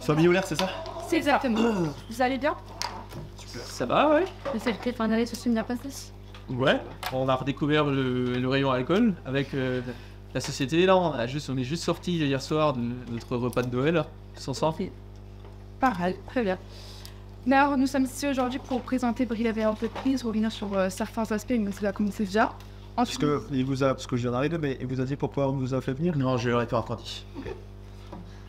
Famille Olaire, c'est ça? C'est exactement. Vous allez bien? Ça va, ouais. Le CLT fin d'année se sont bien passé? Ouais, on a redécouvert le rayon alcool avec la société. Là, on est juste sorti hier soir de notre repas de Noël, tous ensemble. Pareil, très bien. Alors, nous sommes ici aujourd'hui pour présenter Brive Entreprise, revenir sur certains aspects, mais ça va commencer déjà. Parce que je viens d'arriver, mais il vous a dit pourquoi on vous a fait venir? Non, je l'aurais pas encore dit.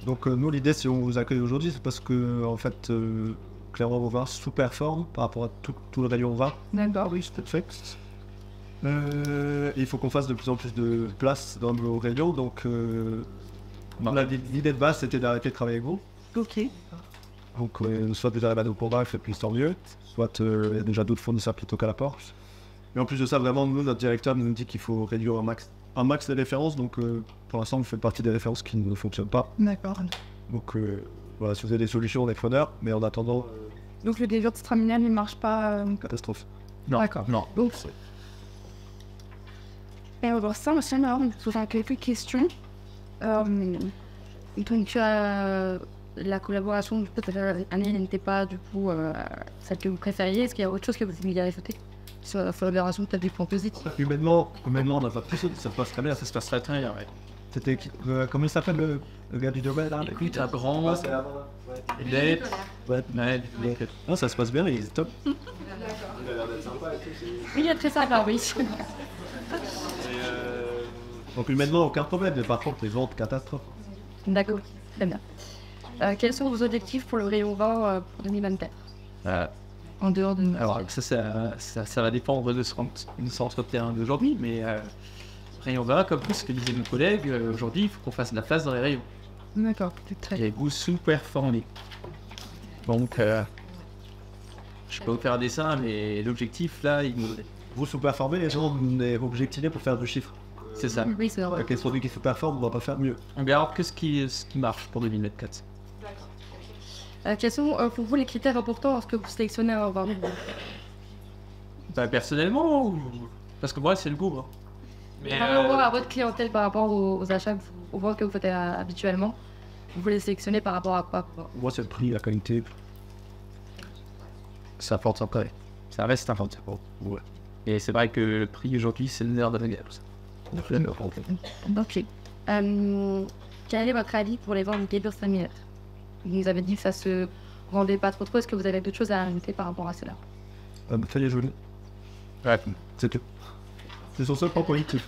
Donc nous, l'idée, si on vous accueille aujourd'hui, c'est parce que, en fait, clairement, vos vins sous-performent par rapport à tout le rayon vin. D'accord. Oui, c'est fait. Il faut qu'on fasse de plus en plus de place dans nos rayons, donc l'idée de base, c'était d'arrêter de travailler avec vous. Ok. Donc, soit déjà la nos convaincre, et puis tant mieux, soit il y a déjà d'autres fournisseurs qui toquent à la porte. Mais en plus de ça, vraiment, nous, notre directeur nous dit qu'il faut réduire un max les références, donc pour l'instant, vous faites partie des références qui ne fonctionnent pas. D'accord. Donc, voilà, si vous avez des solutions, on est preneurs, mais en attendant, Donc le déviant de Straminal ne marche pas. catastrophe. Non, D'accord. non. Donc, et on va voir ça, monsieur. Alors, on vous poser quelques questions. Donc, la collaboration de cette année n'était pas du coup celle que vous préfériez. Est-ce qu'il y a autre chose que vous vouliez ajouter sur la collaboration, peut-être des points positifs? Humainement, on n'a pas plus, ça se passe très bien. Ça se passe très bien, ouais. C'était comment il s'appelle le gars du domaine là? Écoute, un grand, c'est avant, ouais. net, Ouais. ouais, Non, ça se passe bien, il est top. Oui, il est très sympa, oui. Donc humainement, aucun problème, mais par contre, les ventes, catastrophe. D'accord, très bien. Quels sont vos objectifs pour le rayon 20 pour 2024? En dehors de... Alors, ça va dépendre de ce centre terrain d'aujourd'hui, mais rayon 20, comme tout ce que disaient nos collègues, aujourd'hui, il faut qu'on fasse de la place dans les rayons. D'accord, très bien. Et vous sous-performez. Donc, je peux vous faire un dessin, mais l'objectif, là, Vous sous-performez, les gens, on est objectivés pour faire du chiffre. c'est ça. Oui, c'est vrai. Avec les produits qui sous-performent, on va pas faire mieux. On regarde que ce qui marche pour 2024. Quels sont pour vous les critères importants lorsque vous sélectionnez un vin? Bah, personnellement, parce que moi, c'est le goût. Hein. Mais, Par rapport à votre clientèle, par rapport aux achats, aux ventes que vous faites habituellement, vous les sélectionnez par rapport à quoi? Moi, c'est le prix, la qualité. ça apporte après. Ça reste important. Ouais. Et c'est vrai que le prix aujourd'hui, c'est le nerf de la guerre. Ok. Quel est votre avis pour les ventes de Geber Samir? Vous nous avez dit que ça se rendait pas trop. Est-ce que vous avez d'autres choses à ajouter par rapport à cela? Fallait joli. Ouais. C'est tout. C'est son seul point positif.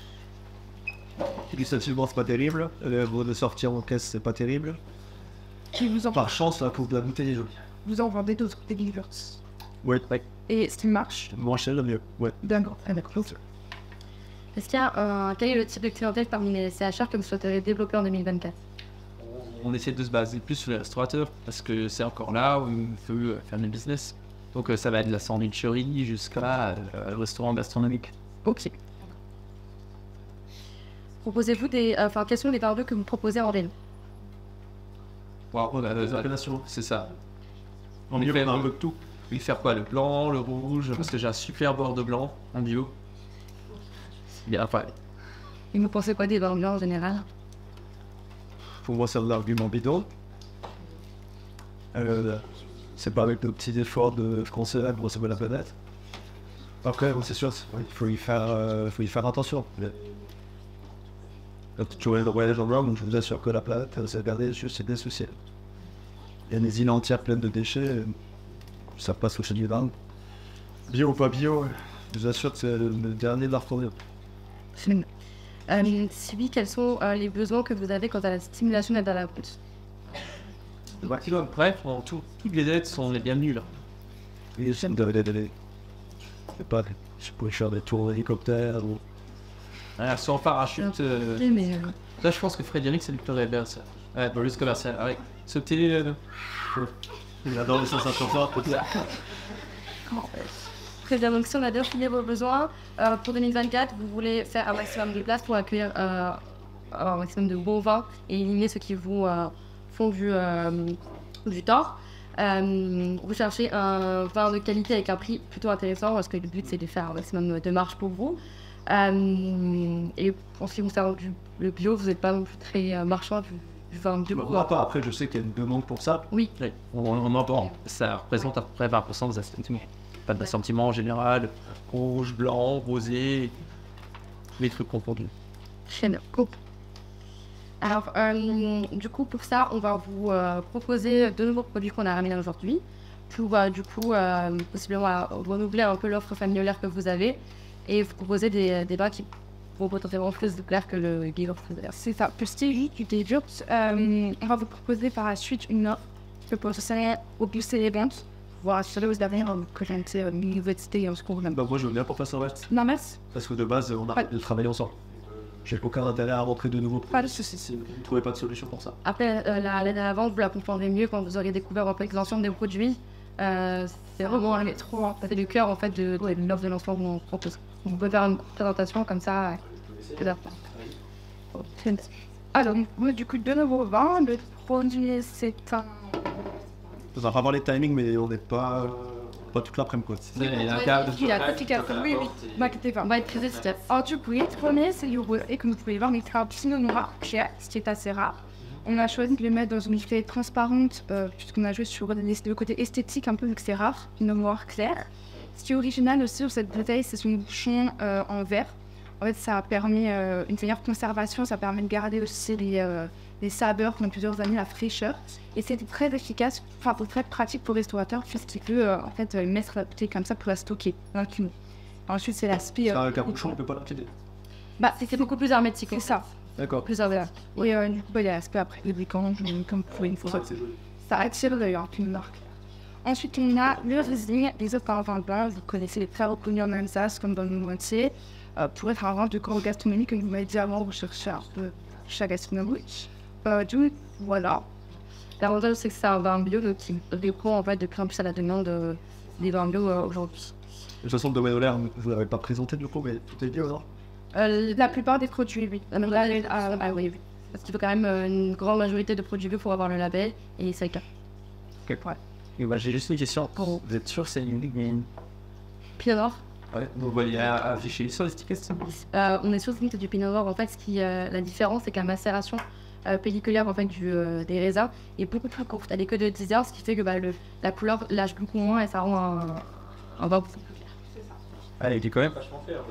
Gustativement, c'est pas terrible. De sortir en caisse, c'est pas terrible. Qui vous en, Par chance, la coupe de la bouteille est jolie. vous en vendez d'autres des Gebers? Ouais. Et ce qui marche? Moins cher, le mieux. Ouais. D'accord. Est-ce qu'il y a quel est le type de clientèle parmi les CHR que vous souhaiteriez développer en 2024? On essaie de se baser plus sur les restaurateurs parce que c'est encore là où on veut faire du business. Donc ça va être de la sandwicherie jusqu'à le restaurant gastronomique. Ok. Proposez-vous quels sont les barbecus que vous proposez en vélo? Wow, c'est ça. On Mieux fait qu'on a un peu de tout. Oui, faire quoi? Le blanc, le rouge, parce que j'ai un super bord de blanc en bio. Bien, enfin, Et vous pensez quoi des vins blancs en général? Pour moi, c'est de l'argument bidon. C'est pas avec de petits efforts de français pour sauver la planète. Après, bon, c'est sûr, il faut y faire attention. Quand tu vois le voyage en Rome, je vous assure que la planète, c'est gardé juste des soucis. Il y a des îles entières pleines de déchets, ça passe au chez du vin. Bio ou pas bio, je vous assure que c'est le dernier de la reformure. Si oui, quels sont les besoins que vous avez quant à la stimulation d'aide à la route? bref, toutes les aides sont les bienvenues là. Et j'aime de les. Je sais pas, je pourrais faire des tours d'hélicoptère ou. Sans parachute. Mais Là, je pense que Frédéric, c'est le plus bien ça. Ouais, bonus commercial. Avec ce télé. Il adore les sensations fortes. très bien, donc si on a défini vos besoins, pour 2024, vous voulez faire un maximum de place pour accueillir un maximum de bons vins et éliminer ceux qui vous font du tort. Vous cherchez un vin de qualité avec un prix plutôt intéressant parce que le but c'est de faire un maximum de marge pour vous. Et en ce qui concerne le bio, vous n'êtes pas non plus très marchand du vin bio. Après, je sais qu'il y a une demande pour ça. Oui. Oui, on en parle. Ça représente à peu près 20% des assortiments. Pas d'assortiment en général, rouge, blanc, rosé, les trucs confondus. Très bien. Cool. Alors, du coup, pour ça, on va vous proposer de nouveaux produits qu'on a ramenés aujourd'hui. Pour, du coup, possiblement renouveler un peu l'offre familiale que vous avez et vous proposer des vins qui vont potentiellement plus de plaire que le Guillaume. C'est ça. Pour Stevie, du début, on va vous proposer par la suite une offre que pour ce salaire au plus les ventes. Voir sur les d'avenir que j'ai une université en secours. Bah, moi, je veux bien pour faire ça, ouais. Non, merci. Parce que de base, on a de travailler ensemble. J'ai aucun intérêt à rentrer de nouveaux. Pas de soucis. Si vous ne trouvez pas de solution pour ça. Après, l'aide à la vente, vous la comprendrez mieux quand vous aurez découvert un peu l'extension des produits. C'est vraiment c'est le cœur en fait de l'offre de lancement qu'on propose. On peut faire une présentation comme ça. Alors, moi, du coup, de nouveau vin, le produit, c'est un... On va avoir les timings, mais on n'est pas toute l'après-midi, quoi. Il y a un cas de Il a complication, oui, m'inquiétez pas. On va être très efficace. Alors, du coup, le premier, c'est le rosé, comme vous pouvez voir, mais c'est un pinot noir clair, ce qui est assez rare. On a choisi de le mettre dans une bouteille transparente, puisqu'on a joué sur le côté esthétique un peu, vu que c'est rare, pinot noir clair. Ce qui est original aussi sur cette bouteille, c'est son bouchon en verre. En fait, ça a permis une meilleure conservation, ça permet de garder aussi les saveurs pendant plusieurs années, la fraîcheur. Et c'était très efficace, enfin très pratique pour le restaurateur, puisqu'il peut en fait mettre la bouteille comme ça pour la stocker dans le pinot. Ensuite, c'est l'aspect... Avec un bouchon, on ne peut pas l'empiler. Bah, c'est beaucoup plus hermétique. C'est ça. D'accord. Plus hermétique. Et du coup, il y a l'aspect après lubrifiant, comme vous pouvez une fois. C'est joli. Ça attire l'œil, un pinot noir. Ensuite, on a le Riesling, les autres par vin blanc. Vous connaissez les très reconnus en Alsace, comme dans le monde entier. Pour être un vin de corps gastronomie, comme vous m'avez dit avant, vous cherchez un peu chaque gastronomie. Du voilà. L'avantage, c'est que c'est un vin bio qui répond en fait de plus en plus à la demande des vins bio aujourd'hui. De toute façon, le domaine olaire, vous ne l'avez pas présenté du coup, mais tout est bio, non? La plupart des produits, oui. Oui. Parce qu'il faut quand même une grande majorité de produits bio pour avoir le label, et c'est le cas. Ok. Ouais. Et bah, j'ai juste une question. Vous êtes sûr que c'est une Pinot Noir. Ouais, vous voyez afficher sur l'étiquette. On est sûr que c'est du Pinot Noir. En fait, la différence, c'est que la macération pelliculière en fait, des raisins est beaucoup plus courte. Elle est que de 10 heures, ce qui fait que la couleur lâche beaucoup moins et ça rend un vin beaucoup plus clair. Ah, il est quand même vachement clair.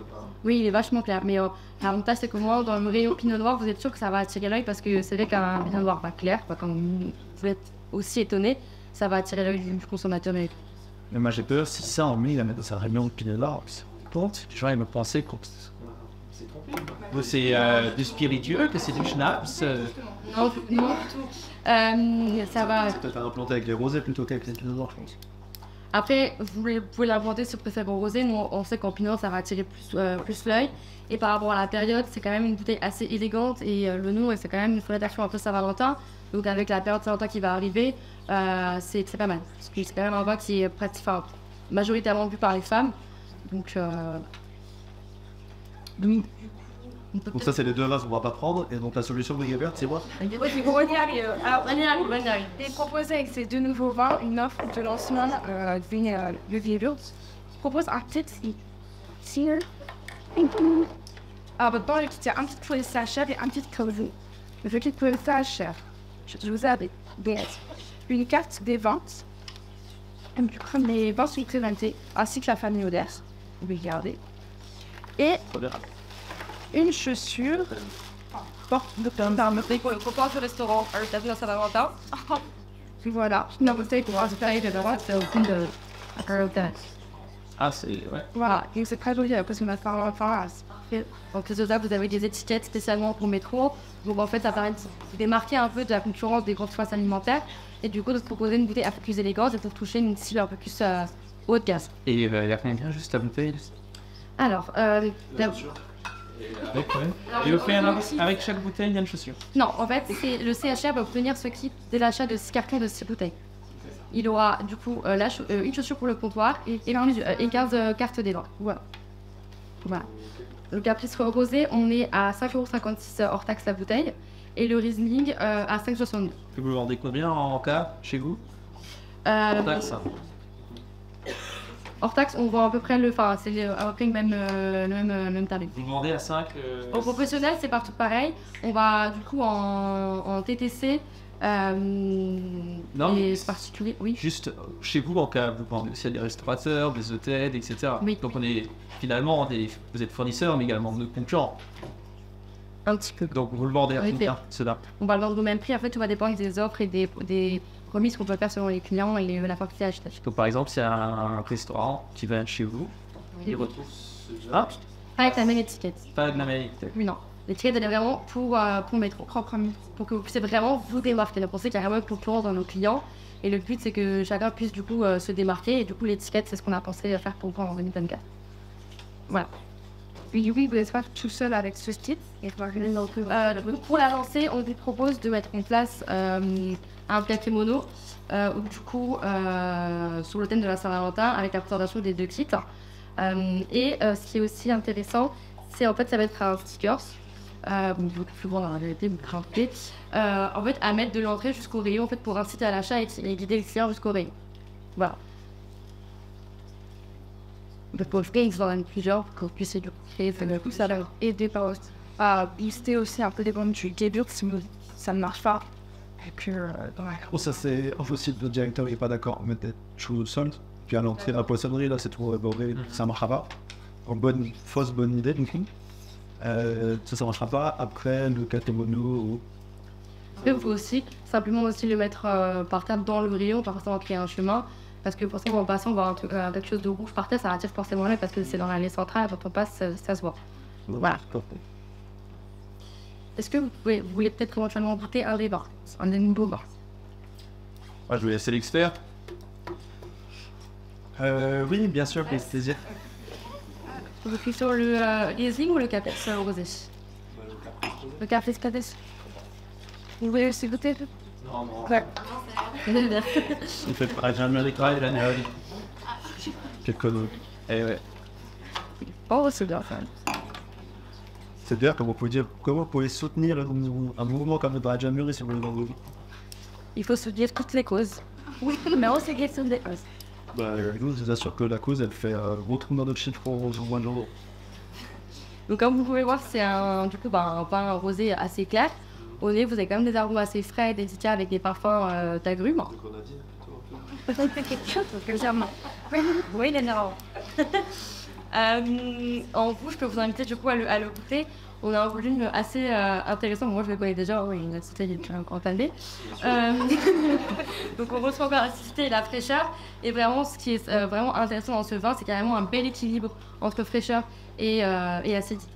Oui, il est vachement clair. Mais l'avantage, c'est que moi, dans le rayon Pinot Noir, vous êtes sûr que ça va attirer l'œil parce que c'est vrai qu'un Pinot Noir pas clair, quand vous êtes aussi étonné, ça va attirer l'œil du consommateur. Mais moi, j'ai peur, si ça, on met la mettre dans sa réunion de Pinot Noir, les gens, ils me pensaient que c'est du spiritueux, que c'est du schnapps. Non, du tout. Ça va. C'est peut-être implanté avec les rosés plutôt qu'avec les pinot noirs, je pense. Après, vous pouvez l'implanter si vous préférez au rosé. Nous, on sait qu'en pinot, ça va attirer plus l'œil. Et par rapport à la période, c'est quand même une bouteille assez élégante. Et le nom, c'est quand même une fondation un peu Saint-Valentin. Donc, avec la période Saint-Valentin qui va arriver, c'est pas mal. Parce que c'est quand même un vin qui est majoritairement bu par les femmes. Donc ça, c'est les deux vases qu'on ne va pas prendre. Et donc, la solution de Gabert, c'est quoi? On y arrive. Et proposer avec ces deux nouveaux vins une offre de lancement le Vieux. Je propose un petit signe. Alors, maintenant, il y a un petit pour les sachets et un petit comme vous. Le petit pour les sachets. Je vous avais une carte des ventes. Les vins sont présentés, ainsi que la famille Oder. Vous pouvez regarder. Et une chaussure. le copain du restaurant, t'as vu à Saint-Valentin. Voilà. Une bouteille pour ajouter de droite, c'est au fond de Ah, c'est... Ouais. Voilà. Et c'est très joli parce qu'on a fait un phrase. En plus de ça, vous avez des étiquettes spécialement pour métro. Donc en fait, ça permet de se démarquer un peu de la concurrence des grandes surfaces alimentaires. Et du coup, de se proposer une bouteille un peu plus élégante et pour toucher une cible un peu plus haut de gamme. Et il y a combien juste la bouteille? Alors, Et vous faites avec chaque bouteille, il y a une chaussure. non, en fait, le CHR va obtenir ce kit dès l'achat de 6 cartons de 6 bouteilles. Il aura du coup une chaussure pour le comptoir et 15 cartes des dents. Voilà. Le caprice rosé, on est à 5,56 € hors taxe la bouteille. Et le Riesling à 5,62 €. Vous vendez combien en cas chez vous? Euh, Taxe. Hors taxe, on vend à peu près c'est à peu près le même tarif. Vous vendez à 5 Au professionnel, c'est partout pareil. On va du coup en TTC. Non, et c'est particulier, oui. Juste chez vous, en cas, vous vendez aussi à des restaurateurs, des hôtels, etc. Oui. Donc on est finalement vous êtes fournisseurs, mais également de concurrents. Un petit peu. Donc vous le vendez à Oui, combien, cela? On va le vendre au même prix. En fait, tout va dépendre des offres et des remises qu'on peut faire selon les clients et la quantité achetée. Donc par exemple, s'il y a un restaurant qui vient chez vous, il retrouve Pas avec la même étiquette. pas de la même étiquette. Oui, non. L'étiquette, elle est vraiment pour métro. Propre à métro. Pour que vous puissiez vraiment vous démarquer. Donc, on sait qu'il y a vraiment une concurrence dans nos clients. Et le but, c'est que chacun puisse du coup se démarquer. Et du coup, l'étiquette, c'est ce qu'on a pensé faire pour vous en 2024. Voilà. Oui, vous n'êtes pas tout seul avec ce site. Pour la lancer, on vous propose de mettre en place un café mono. Où, du coup, sur le thème de la Saint-Valentin, avec la présentation des 2 kits. Ce qui est aussi intéressant, c'est en fait, ça va être un stickers. Beaucoup plus grand dans la vérité, beaucoup plus en fait, à mettre de l'entrée jusqu'au rayon, en fait, pour inciter à l'achat et guider le client jusqu'au rayon. Voilà. Pour le ils en ont plusieurs, pour que vous puissiez du coup créer le coup, ça va aider à booster aussi un peu des ventes du début, si ça ne marche pas. Et puis, Ça, c'est impossible. Le directeur n'est pas d'accord. Mettre des choses au sol. Puis à l'entrée de la poissonnerie, là, c'est trop ébordé. Ça ne marchera pas. Fausse bonne idée, du coup. Ça ne marchera pas. Après, le catémono. Et vous pouvez aussi simplement aussi le mettre par terre dans le rayon, par exemple créer un chemin. Parce que forcément, en passant, on va voir quelque chose de rouge par terre, ça attire forcément l'œil parce que c'est dans l'allée centrale, quand on passe, ça se voit. Voilà. Est-ce que vous voulez peut-être éventuellement goûter un des bars, un Rainbow bar? Je vais laisser l'expert. Oui, bien sûr, avec plaisir. Vous cliquez sur le Riesling ou le Capes rosé? Le Capes Capes. Vous voulez aussi goûter? Non, non. Ouais. Il fait pas jamais les grailles, là, quel connerie. Eh ouais. Oh, c'est bien. C'est bien, comment vous pouvez soutenir un mouvement comme le Bradja Murray si vous voulez dans vos vies. Il faut soutenir toutes les causes. Oui, mais on sait qu'elles sont des causes. Je vous assure que la cause, elle fait gros trou dans notre chiffre au mois de janvier. Donc comme vous pouvez voir, c'est un pain rosé assez clair. Au nez, vous avez quand même des arômes assez frais et délicats avec des parfums d'agrumes. Oui, il est énorme. En bouche, je peux vous inviter du coup à le goûter. On a un volume assez intéressant. Moi, je le connais déjà. Oui, il est entamé. Donc, on reçoit encore l'acidité et la fraîcheur. Et vraiment, ce qui est vraiment intéressant dans ce vin, c'est carrément un bel équilibre entre fraîcheur et acidité.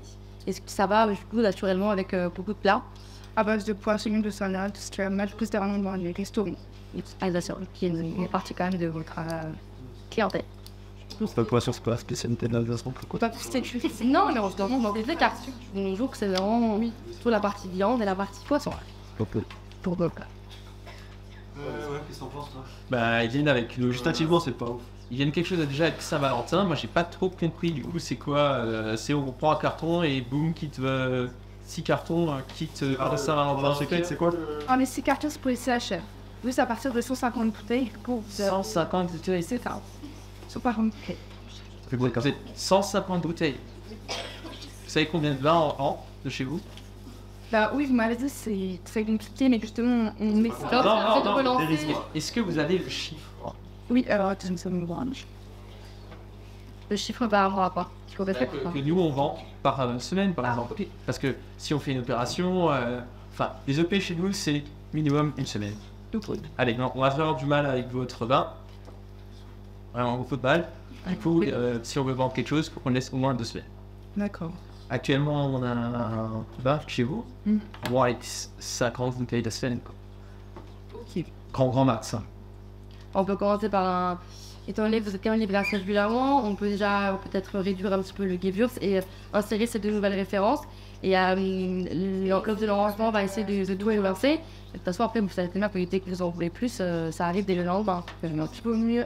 Et ça va, du coup, naturellement avec beaucoup de plats. À base de poissons, de salade, c'est plus vraiment dans les restaurants. Ah, bien sûr, qui est une partie quand même de votre clientèle. C'est pas le poisson, c'est pas la spécialité de l'Alsace. Non, mais on se demande dans des écarts. De nos jours, c'est vraiment surtout la partie viande et la partie poisson. Pour d'autres cas. Qu'est-ce qu'on pense là? Bah, ils viennent avec le. Gustativement, c'est pas ouf. Ils viennent quelque chose déjà avec Saint-Valentin. Moi, j'ai pas trop compris du coup, c'est quoi c'est on prend un carton et boum, quitte 6 cartons, quitte Saint-Valentin. C'est quoi Les 6 cartons, c'est pour les CHF. Oui, c'est à partir de 150 bouteilles. 150 bouteilles, c'est ça. 150 bouteilles. Ça fait quoi? 150 bouteilles. Vous savez combien de vin en de chez vous? Bah oui, vous m'avez dit c'est très compliqué, mais justement, on met ça. Non, est-ce que vous avez le chiffre? Oui, alors attends, ça me voit. Le chiffre par rapport à quoi? Que nous on vend par semaine par exemple. Okay. Parce que si on fait une opération, les EP chez nous c'est minimum une semaine. Allez, non, on va faire du mal avec votre vin. Vraiment beaucoup de mal. Du coup, si on veut vendre quelque chose, il faut qu'on laisse au moins 2 semaines. D'accord. Actuellement, on a un vin chez vous. Bon, avec 50 bouteilles de semaine. Ok. Grand max. Hein. On peut commencer par étant donné que vous êtes quand même livré assez régulièrement, on peut déjà peut-être réduire un petit peu le Gewürz et insérer ces 2 nouvelles références. Et l'enveloppe de lancement va essayer de tout lancer. De toute façon, après, vous savez tellement que dès que vous en voulez plus, ça arrive dès le lendemain. Il vaut mieux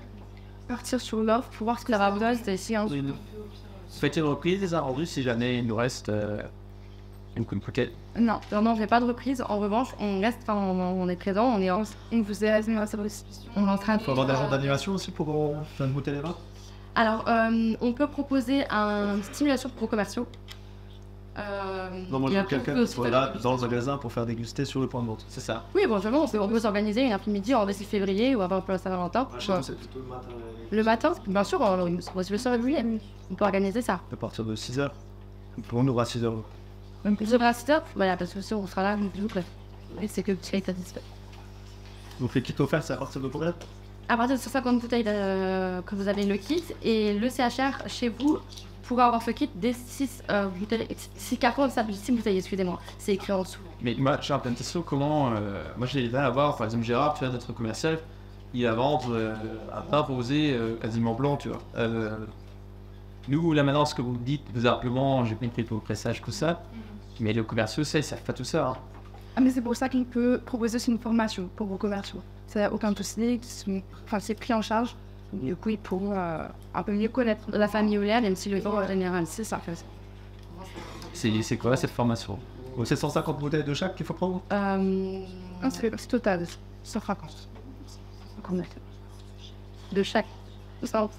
partir sur l'offre pour voir ce que la besoin, c'est ici. Vous faites une reprise des invendus si jamais il nous reste une coquette. Non, on ne fait pas de reprise. En revanche, on reste, on est présent, on vous est à sa disposition. On est en train de. Il faut avoir des agents d'animation aussi pour faire goûter les vins. Alors, on peut proposer une stimulation pour vos commerciaux. Non, moi, il y je a veux quelqu'un tout qui soit là dans le magasin pour faire déguster sur le point de vente. C'est ça. Oui, éventuellement, on peut s'organiser une après-midi en 26 février ou avant la Saint-Valentin. C'est plutôt le matin. Le matin, bien sûr, le soir régulier, on peut organiser ça. À partir de 6h. Pour nous, à 6h. Je devrais à 6h, voilà, parce que si on sera là, s'il vous plaît. Et c'est que tu es satisfait. Donc les kits offerts, c'est à partir de combien? À partir de 150 bouteilles que vous avez le kit, et le CHR chez vous pourra avoir ce kit des 6 cartons de sable, 6 bouteilles, excusez-moi. C'est écrit en dessous. Mais moi, j'ai plein de questions. Comment. Moi, j'ai l'idée à avoir, par exemple, Gérard, tu vois, notre commercial, il va vendre un pain rosé quasiment blanc, tu vois. Nous, là maintenant, ce que vous me dites, vos arguments, j'ai compris pour le pressage, tout ça. Mais les commerciaux, ça, ils savent pas tout ça. Hein. Ah, mais c'est pour ça qu'on peut proposer aussi une formation pour vos commerciaux. Ça n'a aucun souci, c'est pris en charge. Du coup, ils pourront un peu mieux connaître La famille Olaire, même si le vent en général, c'est ça. C'est quoi cette formation? C'est 150 bouteilles de chaque qu'il faut prendre? C'est total, 150. Combien de chaque. 150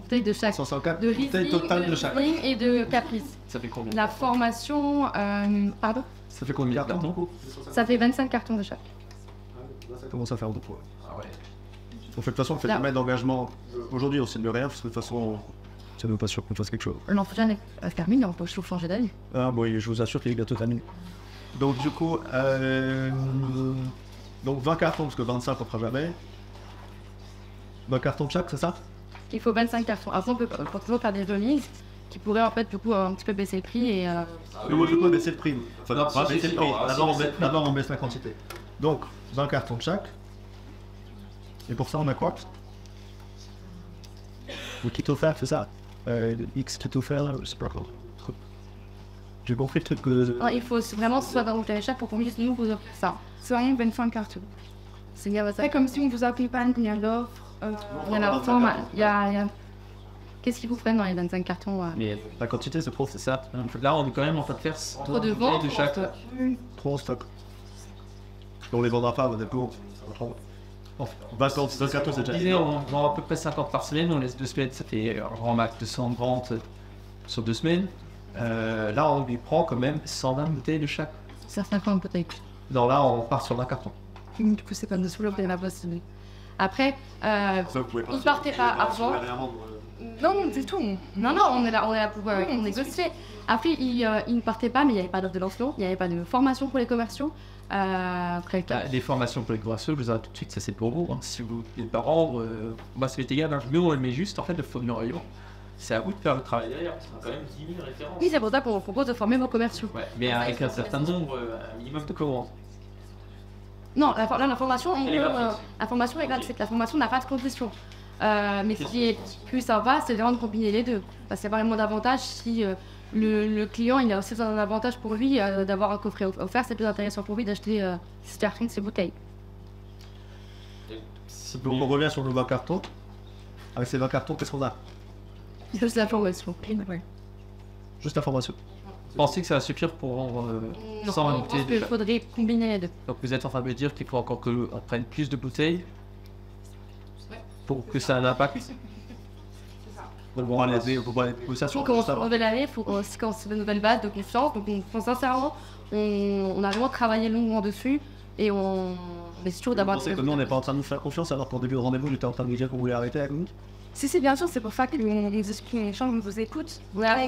bouteilles de chaque. 150 De bouteilles Riesling, totales de chaque. Et de Caprice. Ça fait combien? La formation, pardon, Ça fait combien de cartons? ça fait 25 cartons de chaque. Ça commence à faire beaucoup. Ah ouais. De toute façon, on fait Là. des mètres d'engagement. Aujourd'hui, on ne signe rien parce que de toute façon, ça ne veut pas sûr qu'on fasse quelque chose. L'entretien est terminé, on peut toujours changer d'avis. Ah bon, je vous assure qu'il est bientôt terminé. Donc du coup, donc 20 cartons parce que 25 on ne fera jamais. 20 cartons de chaque, c'est ça? Il faut 25 cartons. Après, on peut toujours faire des remises qui pourraient en fait du coup un petit peu baisser le prix et Mais moi je peux baisser le prix. Enfin, Non, pas si, baisser si, le prix. non, D'abord on baisse la quantité. Donc 20 cartons de chaque. Et pour ça on a quoi? Le kit offert, c'est ça? Le X kit offert, là, c'est pas grave. J'ai compris le truc que... il faut vraiment soit dans le chaque pour qu'on puisse nous vous offrir ça. C'est rien 25 cartons. C'est bien ça. C'est comme si on vous accompagne, il y a l'offre. Il y a la forme, il y a... Qu'est-ce qu'ils vous prennent dans les 25 cartons Mais La quantité, c'est trop, c'est ça. Là, on est quand même en train de faire Trop de ventes de chaque. trop en stock. On les vendra pas, d'accord. 20 cartons, c'est Je déjà... disais, on vend à peu près 50 par semaine, on laisse 2 semaines, ça fait un grand max de 100 ventes sur 2 semaines. Là, on lui prend quand même 120 bouteilles de chaque. C'est 50 peut-être. Non, là, on part sur 20 cartons. Du coup, c'est pas de sous la bosse. Après, ils partaient pas avant. Non, c'est tout. Non, on est là pour négocier. Après, ils ne partaient pas, mais il n'y avait pas d'offre de lancement, il n'y avait pas de formation pour les commerciaux. Les formations pour les commerciaux, je vous arrête tout de suite, ça c'est pour vous. Hein. Si vous ne pas rendre, moi c'est égal, hein. Nous on le met juste en fait le formulaire rayon. C'est à vous de faire le travail derrière, parce qu'on a quand même 10 000 références. Oui, c'est pour ça qu'on vous propose de former vos commerciaux. Ouais, mais avec un certain nombre, un minimum de commandes. Non, la formation, Elle est gratuite. la formation est gratuite. La formation n'a pas de condition. Mais ce qui est plus sympa, c'est vraiment de combiner les deux. Parce qu'il y a vraiment d'avantages si le client il a aussi un avantage pour lui d'avoir un coffret offert, c'est plus intéressant pour lui d'acheter ces bouteilles. Donc on revient sur nos 20 cartons. Avec ces 20 cartons, qu'est-ce qu'on a? Juste la formation. Juste l'information. Vous pensez que ça va suffire pour vendre Non, 120 je pense bouteilles qu'il faudrait combiner les deux. Donc vous êtes en train de me dire qu'il faut encore qu'on prenne plus de bouteilles pour que ça ait un impact. On va aller des négociations. Il faut qu'on se renouvelle l'année, il faut qu'on se commence une nouvelle base de confiance. Donc sincèrement, on a vraiment travaillé longuement dessus et on est sûr Vous d'avoir... pensez que nous on n'est pas en train de nous faire confiance alors qu'en début de rendez-vous j'étais en train de vous dire qu'on voulait arrêter avec nous? Si, bien sûr, c'est pour ça qu'on les explique, les gens vous écoutent.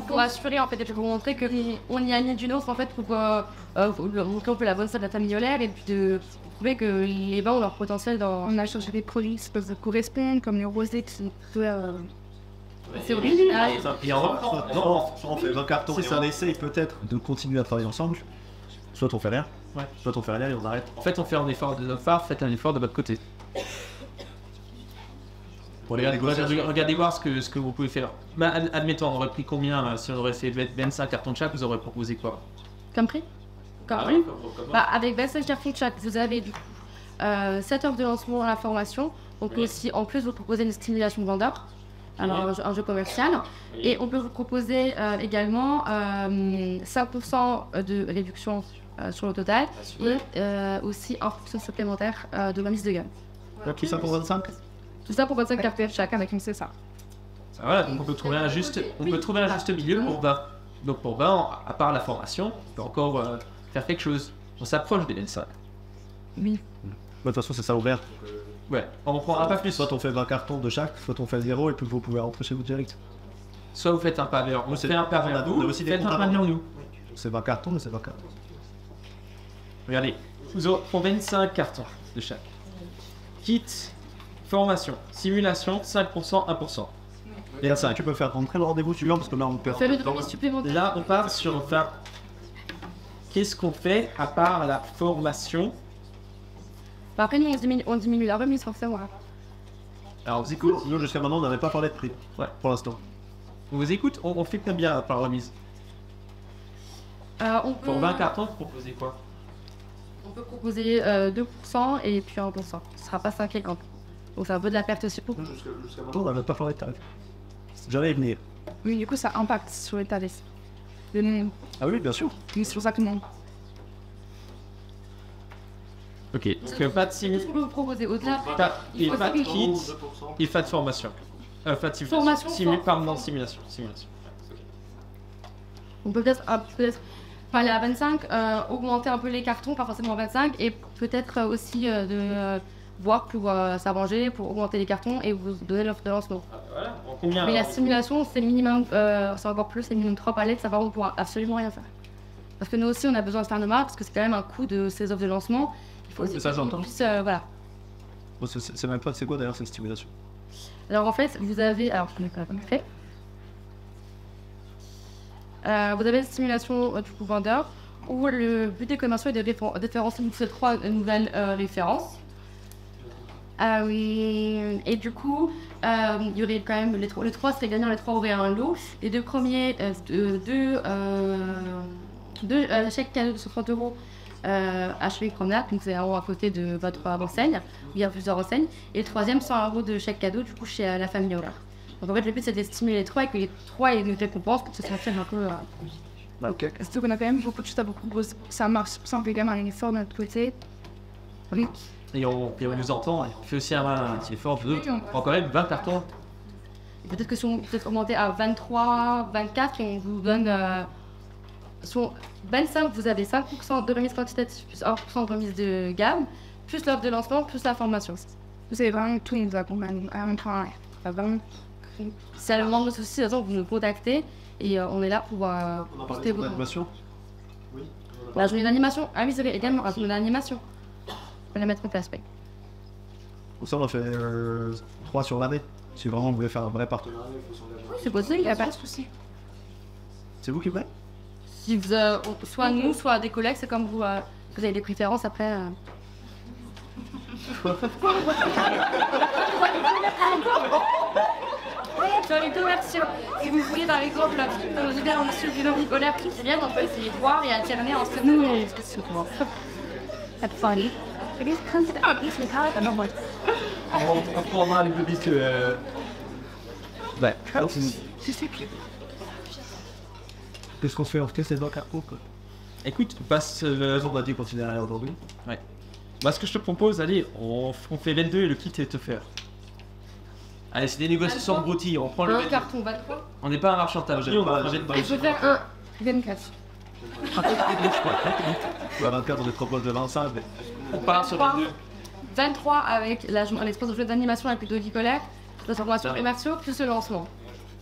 Pour assurer en fait et pour montrer qu'on y a mis d'une autre en fait pour montrer un peu la bonne side de la famille Olaire et puis de prouver que les vins ont leur potentiel dans... On a changé des produits qui peuvent correspondre, comme le rosé qui peut... C'est original. Et en reprend. Non, soit on fait 20 cartons et on essaye peut-être de continuer à travailler ensemble. Soit on fait rien. Ouais. Soit on fait rien et on arrête. En fait, on fait un effort de notre part, faites un effort de votre côté. Regardez voir ce que vous pouvez faire. Bah, admettons, on aurait pris combien si on aurait fait 25 cartons de chaque, vous aurez proposé quoi? Comme prix avec 25 cartons de chaque, vous avez du coup 7 heures de lancement à la formation. On peut aussi en plus vous proposer une stimulation vendeur. Alors un jeu commercial. Et on peut vous proposer également 5% de réduction sur le total et aussi 1% supplémentaire de remise de gamme. Tout ça pour 25? Tout ça pour 25 cartes chaque. Avec une, c'est ça. Voilà, donc on peut trouver un juste milieu pour 20. Donc pour 20, à part la formation, on peut encore faire quelque chose. On s'approche des 25. Oui. De toute façon, c'est ça ouvert. Ouais, on ne prendra pas plus. Soit on fait 20 cartons de chaque, soit on fait 0 et puis vous pouvez rentrer chez vous direct. Soit vous faites un pas vers nous, c'est- faites un pas on a vers vous, aussi des faites un comptes pas à vers nous. C'est 20 cartons, mais c'est 20 cartons. Regardez, vous aurez 25 cartons de chaque. Kit, formation, simulation, 5%, 1%. Et ça, tu peux faire rentrer le rendez-vous suivant parce que là on perd. Fais le demi supplémentaire. Là, on part sur... Enfin, qu'est-ce qu'on fait à part la formation? Après, nous, on diminue la remise forcément. Alors, on vous écoute. Nous, jusqu'à maintenant, on n'avait pas parlé de prix. Ouais. Pour l'instant. On vous écoute, on fait combien par remise? On peut, Pour 20 cartons, vous proposez quoi? on peut proposer 2% et puis 1%. Ce sera pas 5,50. Donc c'est un peu de la perte sur. Jusqu'à maintenant, on n'avait pas parlé de tarif. J'allais y venir. Oui, du coup, ça impacte sur les tarifs. Le nombre. Ah oui, bien sûr. Oui, c'est pour ça que non. Ok, donc pas de Qu'est-ce qu'on peut vous proposer au-delà? il pas de kit, il pas de formation. Pas de simulation. Formation, Pardon, simulation. On peut peut-être pas aller à 25, augmenter un peu les cartons, pas forcément à 25, et peut-être aussi de voir pour s'arranger, pour augmenter les cartons et vous donner l'offre de lancement. Voilà, en combien? Mais la simulation, c'est le minimum, c'est encore plus, c'est le minimum 3 palettes, ça va, on pourra absolument rien faire. Parce que nous aussi, on a besoin de faire nos marques, parce que c'est quand même un coût de ces offres de lancement. Il faut Oui, aussi mais ça, qu'on j'entends. puisse, voilà. Bon, c'est même pas, c'est quoi d'ailleurs cette stimulation? Alors en fait, vous avez, alors je l'ai quand même fait. Vous avez une simulation du coup vendeur où le but des commerciaux est de référencer ces 3 nouvelles références. Et du coup, il y aurait quand même les 3 seraient gagnants, les 3 auraient un lot. Les 2 premiers, deux chèques cadeaux de 130 € achevé promenade, donc c'est un euro à côté de votre enseigne, il y a plusieurs enseignes. Et le troisième, 100 € de chèque cadeau du coup chez la famille Hollard. Donc en fait, le but c'est de stimuler les 3 et que les 3 aient une récompense pour que ce soit fait un peu. Ok. Surtout qu'on a quand même beaucoup de choses à vous proposer. Ça marche, ça on fait quand même un effort de notre côté. Oui. Et on nous entend, et on fait aussi un petit effort de prend quand même 20 cartons. Et peut-être que si on peut augmenter à 23, 24, on vous donne. Sur 25, vous avez 5% de remise quantitative, plus 1% de remise de gamme, plus l'offre de lancement, plus la formation. Vous avez vraiment tout nous accompagne. À un point, à 20. Si elle manque de soucis, de toute façon, vous nous contactez et on est là pour porter vos. L'animation. La journée d'animation. Ah oui, c'est vrai, également, la journée d'animation. On va la mettre en place, oui. Pour ça, on a fait 3 sur l'année. Si vraiment vous voulez faire un vrai partenariat, il faut s'engager. Oui, c'est possible, il n'y a pas de souci. C'est vous qui venez? Si vous, soit nous, soit des collègues, c'est comme vous, vous avez des préférences après. Sur les commerciaux, si vous voulez par exemple nous aider en monsieur du nom scolaire qui c'est bien, on peut essayer de voir et alterner entre nous et ce souvent. That's funny. It is considered On prendra les publics. Ouais. Qu'est-ce qu'on fait? On fait ces 20 cartons quoi. Écoute, passe. On a dit continuer à aller aujourd'hui. Ouais. Bah, ce que je te propose, allez, on fait 22 et le kit est offert. Allez, c'est des négociations abruties, on prend le. Un carton 23. On n'est pas un marchand de table, on va changer de Je peux faire un 24. À 24, on est propose de 25. Mais... On part sur 22. 23 avec l'espace de jeu d'animation avec le devis collecte, la formation commerciaux, plus le lancement.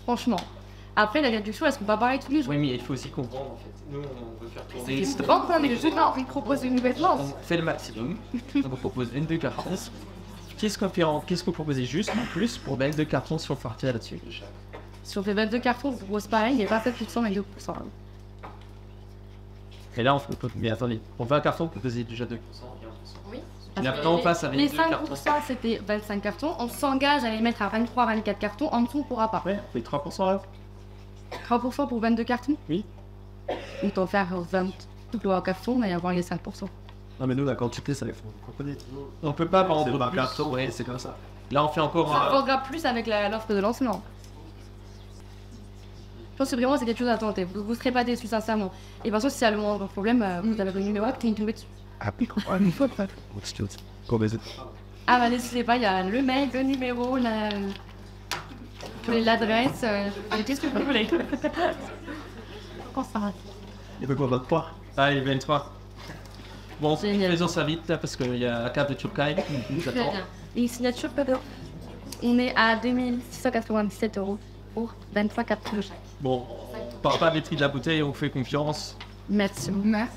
Franchement. Après, la réduction, est-ce qu'on va parler tous les jours? Oui, mais il faut aussi comprendre en fait. Nous, on veut faire tourner. C'est pas encore mais je non, il propose une nouvelle lance. On fait le maximum. On vous propose 22 cartons. Qu'est-ce qu'on proposait juste en plus pour 22 cartons si on partait là-dessus? Si on fait 22 cartons, on propose pareil, il y a 27% et 2%. Et là, on fait. Mais attendez, pour 20 cartons, on proposait déjà 2%. Oui. Et après, on passe avec les 2 5%, cartons. c'était 25 cartons. On s'engage à les mettre à 23, 24 cartons. En dessous, on pourra pas. Ouais, on fait 3% là. 3% pour 22 cartons? Oui. On peut en faire 20 cartons et avoir les 5%. Non, mais nous, la quantité, ça les faut. Vous comprenez? On peut pas par C'est exemple. 20 cartons, ouais, c'est comme ça. Là, on fait encore Ça un. vendra plus avec l'offre de lancement. Je pense que vraiment c'est quelque chose à tenter. Vous ne serez pas déçus sincèrement. Et par contre, si y a le moindre problème, vous avez le numéro, vous pouvez tomber dessus. Combien c'est? Ah bah n'hésitez pas, il y a le mail, le numéro, voulez l'adresse, qu'est-ce que vous voulez? Comment ça va? Il veut quoi, 23? Ah, il est 23. Bon, Génial. faisons ça vite, là, parce qu'il y a la carte de Turkai qui nous Très attend. bien. Et une signature peut-être? On est à 2697 € pour 23 cartes de chaque. Bon, on parle pas des prix de la bouteille, on fait confiance. Merci. Merci.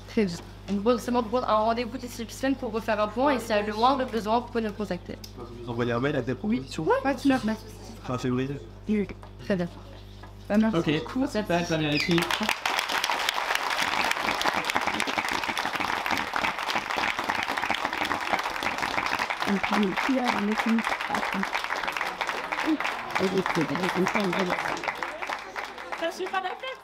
Très bien. On va seulement prendre un rendez-vous d'ici une semaine pour refaire un point et s'il y a le moindre besoin, vous pouvez nous contacter. Vous envoyez un mail avec des propositions Pas de neuf. fin février. Très bien. Merci. Ok, cool, super, très bien écrit. Ça suit pas la fête,